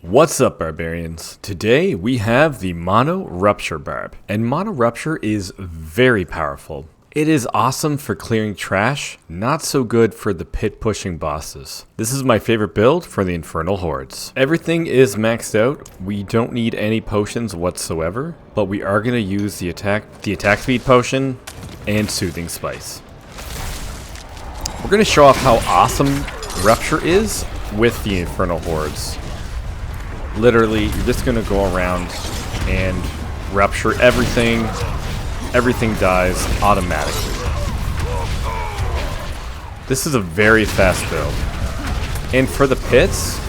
What's up, Barbarians? Today we have the Mono Rupture Barb, and Mono Rupture is very powerful. It is awesome for clearing trash, not so good for the pit pushing bosses. This is my favorite build for the Infernal Hordes. Everything is maxed out, we don't need any potions whatsoever, but we are going to use the attack speed potion and Soothing Spice. We're going to show off how awesome Rupture is with the Infernal Hordes. Literally, you're just going to go around and rupture everything. Everything dies automatically. This is a very fast build. And for the pits,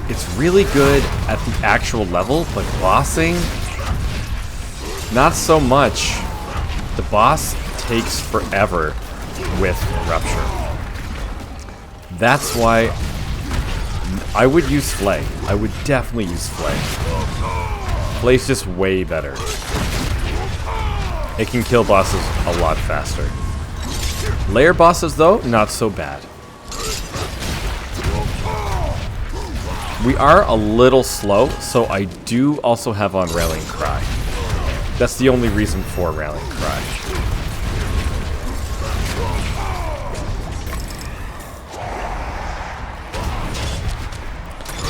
it's really good at the actual level, but bossing, not so much. The boss takes forever with Rupture. That's why I would use Flay. I would definitely use Flay. Flay's just way better. It can kill bosses a lot faster. Lair bosses, though, not so bad. We are a little slow, so I do also have on Rallying Cry. That's the only reason for Rallying Cry.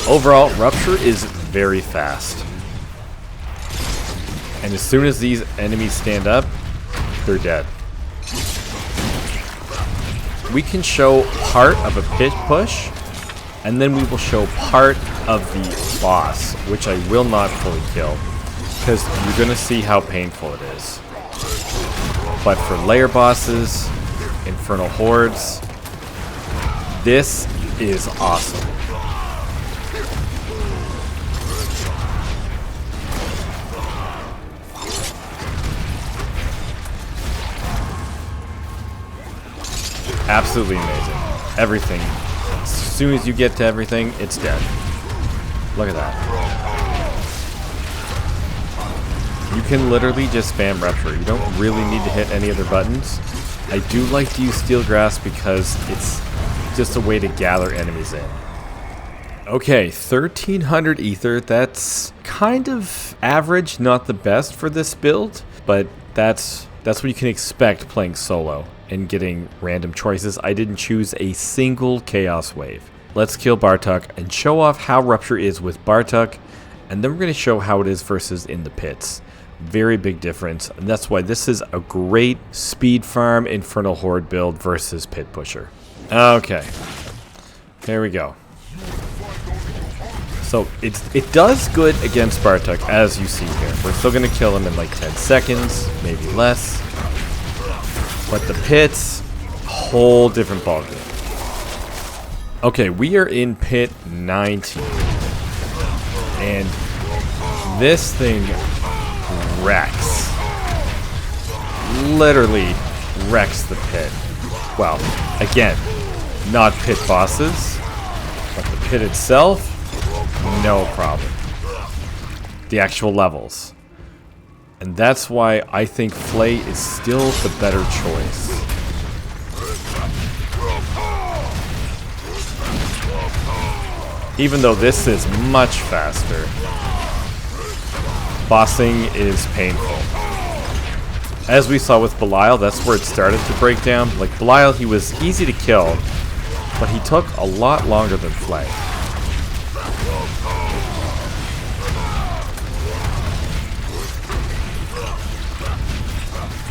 Overall, Rupture is very fast. And as soon as these enemies stand up, they're dead. We can show part of a pit push, and then we will show part of the boss, which I will not fully kill, because you're going to see how painful it is. But for lair bosses, Infernal Hordes, this is awesome. Absolutely amazing. Everything. As soon as you get to everything, it's dead. Look at that. You can literally just spam Rupture. You don't really need to hit any other buttons. I do like to use Steel Grasp because it's just a way to gather enemies in. Okay, 1300 ether. That's kind of average, not the best for this build, but that's what you can expect playing solo and getting random choices. I didn't choose a single Chaos Wave. Let's kill Bartuc and show off how Rupture is with Bartuc, and then we're going to show how it is versus in the pits. Very big difference, and that's why this is a great speed farm Infernal Horde build versus pit pusher. Okay, here we go. So it does good against Bartuc, as you see here. We're still going to kill him in like 10 seconds, maybe less. But the pits, whole different ballgame. Okay, we are in pit 19. And this thing wrecks. Literally wrecks the pit. Well, again, not pit bosses, but the pit itself, no problem. The actual levels. And that's why I think Flay is still the better choice. Even though this is much faster, bossing is painful. As we saw with Belial, that's where it started to break down. Like Belial, he was easy to kill, but he took a lot longer than Flay.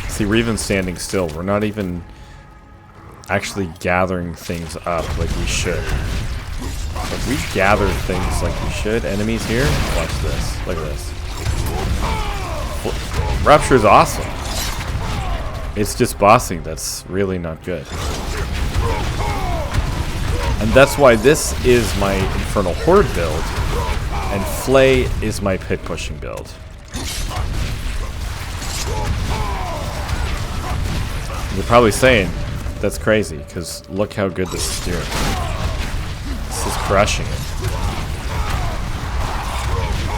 See, we're even standing still. We're not even actually gathering things up like we should. If we gather things like we should, enemies here, watch this. Look at this. Rupture is awesome. It's just bossing that's really not good. And that's why this is my Infernal Horde build, and Flay is my pit pushing build. You're probably saying, that's crazy, because look how good this is doing. This is crushing it.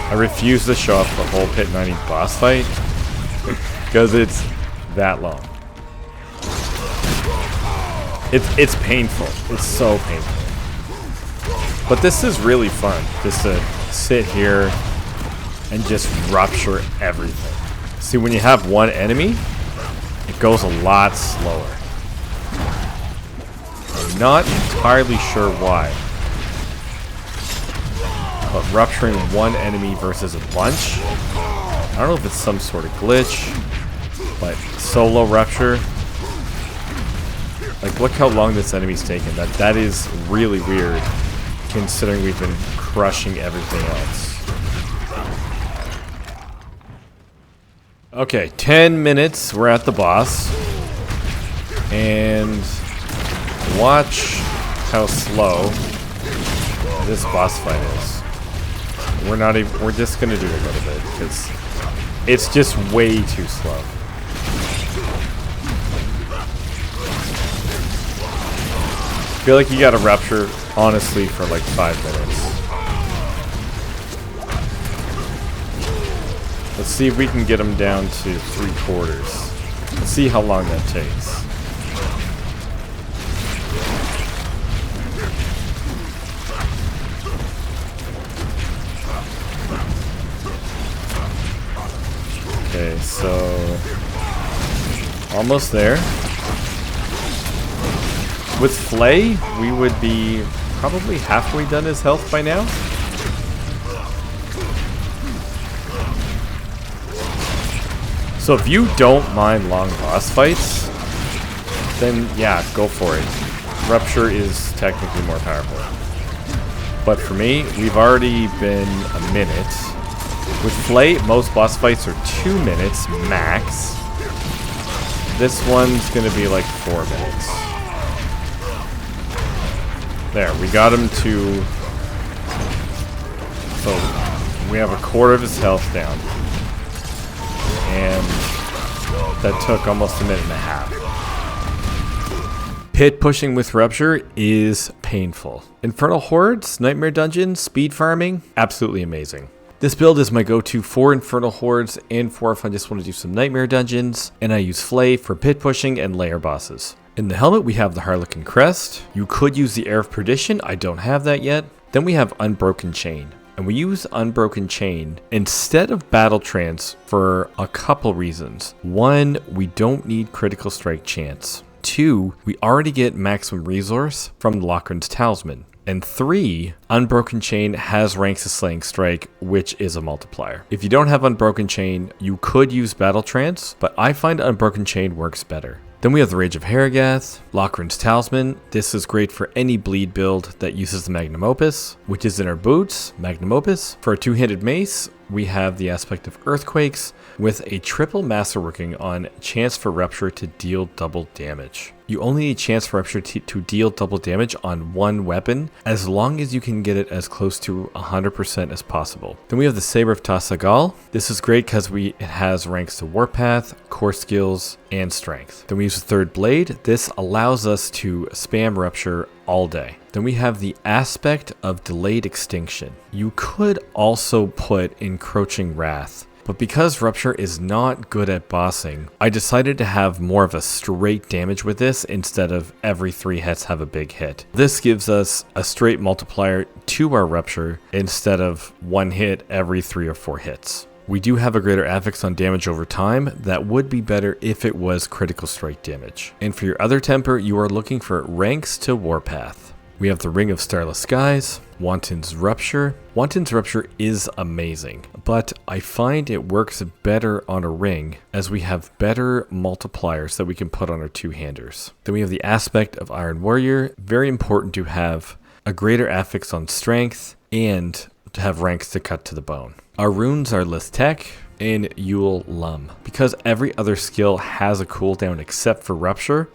I refuse to show off the whole pit 90 boss fight, because it's that long. It's painful. It's so painful. But this is really fun, just to sit here and just rupture everything. See, when you have one enemy, it goes a lot slower. I'm not entirely sure why. But rupturing one enemy versus a bunch, I don't know if it's some sort of glitch, but solo rupture, like look how long this enemy's taken. That is really weird considering we've been crushing everything else. Okay, 10 minutes, we're at the boss. And watch how slow this boss fight is. We're just gonna do a little bit because it's just way too slow. I feel like you gotta rupture honestly for like 5 minutes. Let's see if we can get him down to 3/4. Let's see how long that takes. Okay, so almost there. With Flay, we would be probably halfway done his health by now. So if you don't mind long boss fights, then yeah, go for it. Rupture is technically more powerful. But for me, we've already been a minute. With Flay, most boss fights are 2 minutes max. This one's gonna be like 4 minutes. There, we got him to... So, we have 1/4 of his health down. And that took almost 1.5 minutes. Pit pushing with Rupture is painful. Infernal Hordes, Nightmare Dungeons, speed farming, absolutely amazing. This build is my go-to for Infernal Hordes and for if I just want to do some Nightmare Dungeons, and I use Flay for pit pushing and lair bosses. In the helmet we have the Harlequin Crest. You could use the Air of Perdition, I don't have that yet. Then we have Unbroken Chain. And we use Unbroken Chain instead of Battle Trance for a couple reasons. One, we don't need critical strike chance. 2, we already get maximum resource from Lochran's Talisman. And 3, Unbroken Chain has ranks of Slaying Strike, which is a multiplier. If you don't have Unbroken Chain, you could use Battle Trance, but I find Unbroken Chain works better. Then we have the Rage of Haragath, Lochran's Talisman. This is great for any bleed build that uses the Magnum Opus, which is in our boots, Magnum Opus. For a 2-handed mace, we have the aspect of Earthquakes with a triple masterworking on chance for Rupture to deal double damage. You only need chance for Rupture to deal double damage on one weapon as long as you can get it as close to 100% as possible. Then we have the Saber of Tassagal. This is great because it has ranks to Warpath, Core Skills, and Strength. Then we use the Third Blade. This allows us to spam Rupture all day. Then we have the aspect of Delayed Extinction. You could also put Encroaching Wrath, but because Rupture is not good at bossing, I decided to have more of a straight damage with this instead of every 3 hits have a big hit. This gives us a straight multiplier to our Rupture instead of 1 hit every 3 or 4 hits. We do have a greater affix on damage over time. That would be better if it was critical strike damage. And for your other temper, you are looking for ranks to Warpath. We have the Ring of Starless Skies, Wanton's Rupture. Wanton's Rupture is amazing, but I find it works better on a ring as we have better multipliers that we can put on our 2-handers. Then we have the aspect of Iron Warrior. Very important to have a greater affix on strength and to have ranks to cut to the bone. Our runes are Lithtek and Yule Lum. Because every other skill has a cooldown except for Rupture,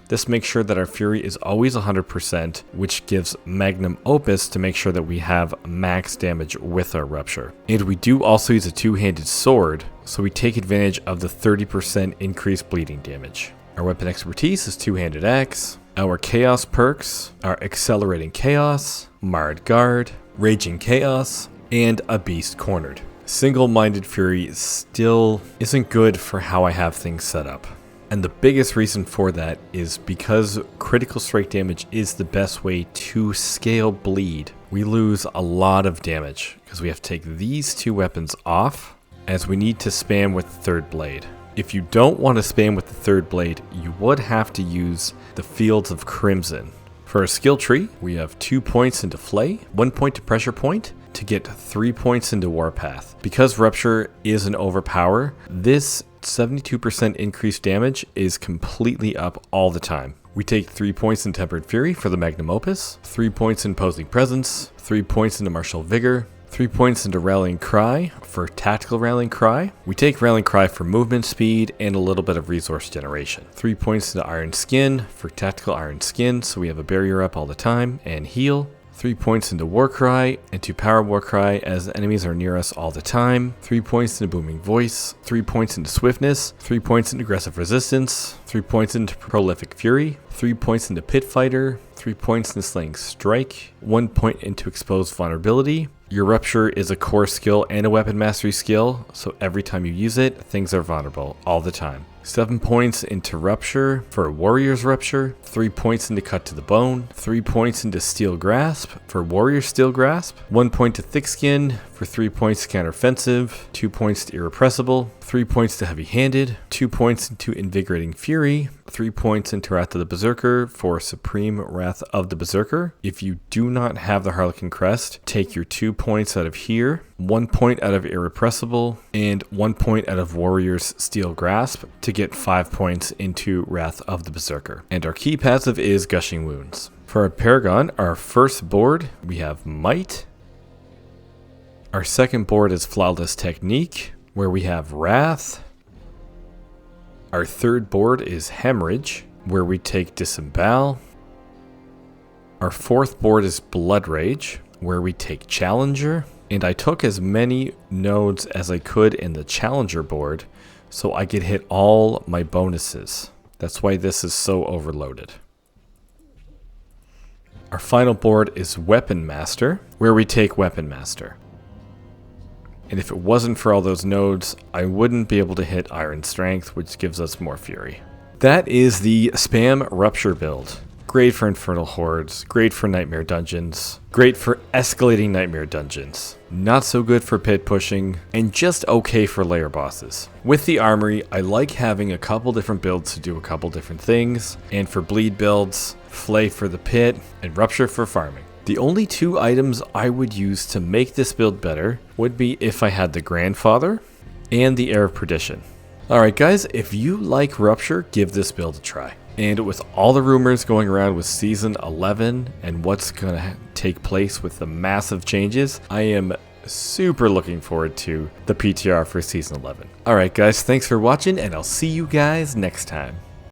this makes sure that our Fury is always 100%, which gives Magnum Opus to make sure that we have max damage with our Rupture. And we do also use a 2-handed sword, so we take advantage of the 30% increased bleeding damage. Our weapon expertise is 2-handed axe. Our chaos perks are Accelerating Chaos, Marred Guard, Raging Chaos, and a Beast Cornered. Single-minded Fury still isn't good for how I have things set up. And the biggest reason for that is because critical strike damage is the best way to scale bleed. We lose a lot of damage. because we have to take these two weapons off, as we need to spam with the third blade. If you don't want to spam with the third blade, you would have to use the Fields of Crimson. For our skill tree, we have 2 points into Flay, 1 point to Pressure Point, to get 3 points into Warpath. Because Rupture is an overpower, this 72% increased damage is completely up all the time. We take 3 points in Tempered Fury for the Magnum Opus, 3 points in Imposing Presence, 3 points into Martial Vigor, 3 points into Rallying Cry for Tactical Rallying Cry. We take Rallying Cry for movement speed and a little bit of resource generation. 3 points into Iron Skin for Tactical Iron Skin, so we have a barrier up all the time, and heal. 3 points into Warcry, and to Power Warcry as enemies are near us all the time. 3 points into Booming Voice, 3 points into Swiftness, 3 points into Aggressive Resistance, 3 points into Prolific Fury, 3 points into Pit Fighter, 3 points into Slaying Strike, 1 point into Exposed Vulnerability. Your Rupture is a core skill and a weapon mastery skill, so every time you use it, things are vulnerable all the time. 7 points into Rupture for Warrior's Rupture, 3 points into Cut to the Bone, 3 points into Steel Grasp for Warrior Steel Grasp, 1 point to Thick Skin for 3 points to Counteroffensive, 2 points to Irrepressible, 3 points to Heavy Handed, 2 points into Invigorating Fury, 3 points into Wrath of the Berserker for Supreme Wrath of the Berserker. If you do not have the Harlequin Crest, take your 2 points out of here, 1 point out of Irrepressible, and 1 point out of Warrior's Steel Grasp to get 5 points into Wrath of the Berserker. And our key passive is Gushing Wounds. For our Paragon, our first board, we have Might. Our second board is Flawless Technique, where we have Wrath. Our third board is Hemorrhage, where we take Disembowel. Our fourth board is Blood Rage, where we take Challenger. And I took as many nodes as I could in the Challenger board, so I could hit all my bonuses. That's why this is so overloaded. Our final board is Weapon Master, where we take Weapon Master. And if it wasn't for all those nodes, I wouldn't be able to hit Iron Strength, which gives us more fury. That is the Spam Rupture build. Great for Infernal Hordes, great for Nightmare Dungeons, great for escalating Nightmare Dungeons. Not so good for pit pushing, and just okay for lair bosses. With the armory, I like having a couple different builds to do a couple different things, and for bleed builds, Flay for the pit, and Rupture for farming. The only 2 items I would use to make this build better would be if I had the Grandfather and the Heir of Perdition. Alright guys, if you like Rupture, give this build a try. And with all the rumors going around with Season 11 and what's going to take place with the massive changes, I am super looking forward to the PTR for Season 11. Alright guys, thanks for watching, and I'll see you guys next time.